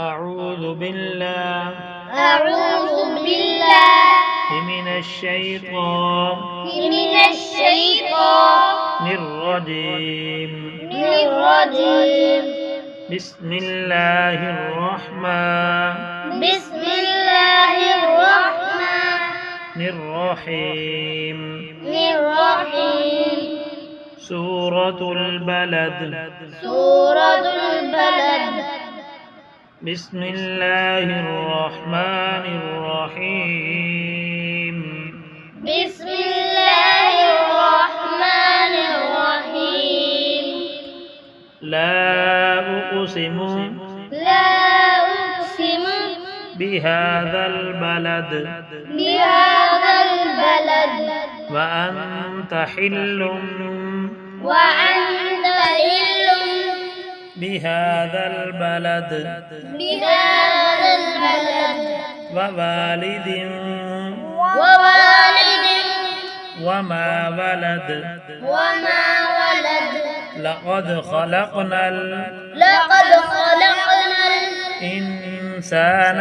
أعوذ بالله من الشيطان الرجيم. بسم الله الرحمن الرحيم. سورة البلد. بسم الله الرحمن الرحيم. لا أقسم بهذا البلد وأنت حل بهذا البلد ووالد وما ولد. لقد خلقنا الإنسان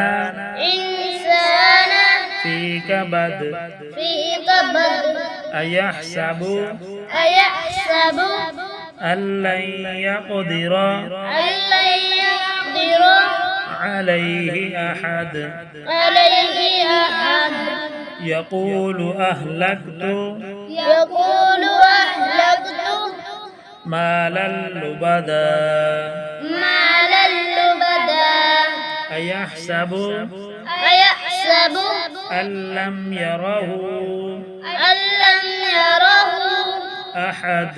في كبد. أيحسب أن لن يقدر عليه أحد. يقول أهلكت مالا لبدا. أيحسب أن لم يره أحد.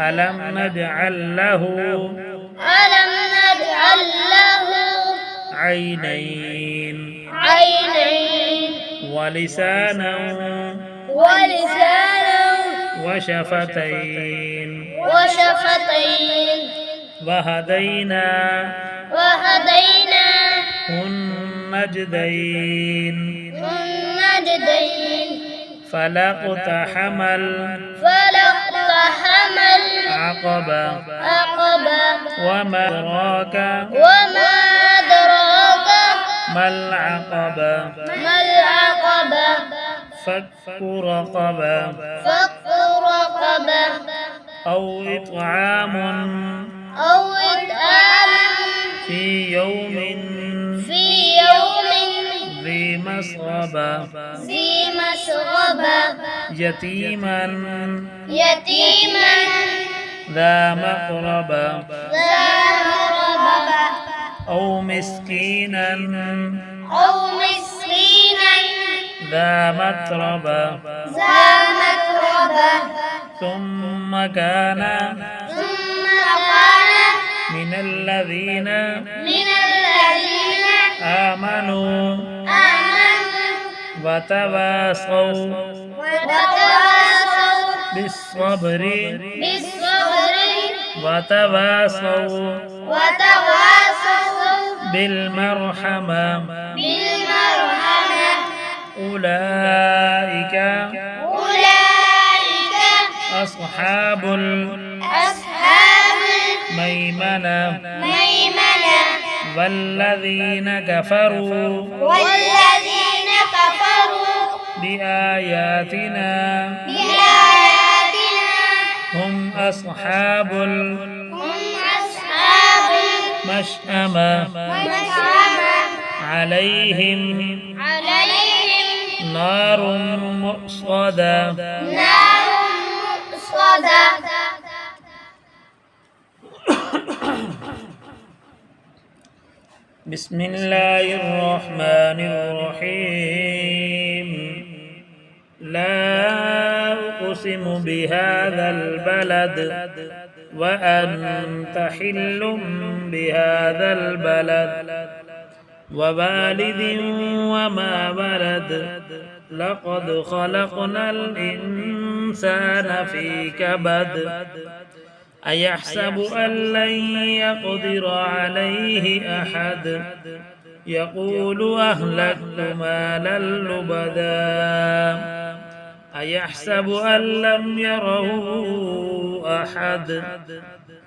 ألم نجعل له عينين ولسانا وشفتين وهديناه النجدين. فلاقتحم العقبة. وما أدراك ما العقبة. فك رقبة أو إطعام في يوم ذي مسغبة. يتيما ذا مقربة أو مسكينا ذا متربة. ثم كان من الذين آمنوا وتواصوا بالصبر وتواصوا بالمرحمة. أولئك أصحاب الميمنة. والذين كفروا بآياتنا هم أصحاب المشأمة. عليهم نار مؤصدة. بسم الله الرحمن الرحيم. لا أقسم بهذا البلد وأنت حل بهذا البلد ووالد وما ولد. لقد خلقنا الإنسان في كبد. أيحسب أن لن يقدر عليه أحد. يقول أهلكت مالا لبدا. أيحسب أن لم يره أحد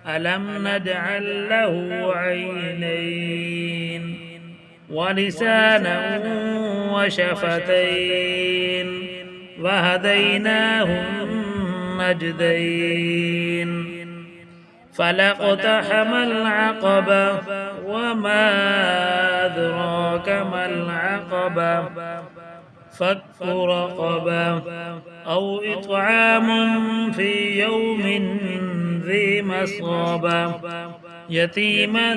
ألم نجعل له عينين ولسانا وشفتين وهديناه النجدين فلاقتحم العقبة وما أدراك ما العقبة فك رقبة أو إطعام في يوم ذي مسغبة يتيما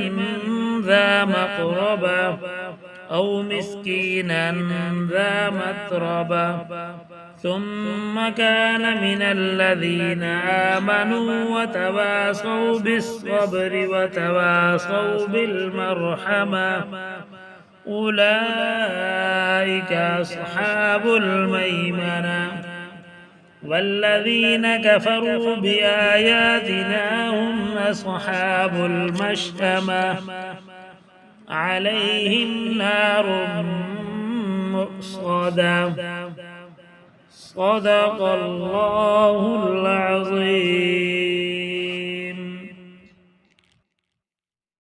ذا مقربة أو مسكينا ذا متربة ثم كان من الذين آمنوا وتواصوا بالصبر وتواصوا بالمرحمة أولئك أصحاب الميمنة والذين كفروا بآياتنا هم أصحاب المشأمة عليهم نار مؤصدة صدق الله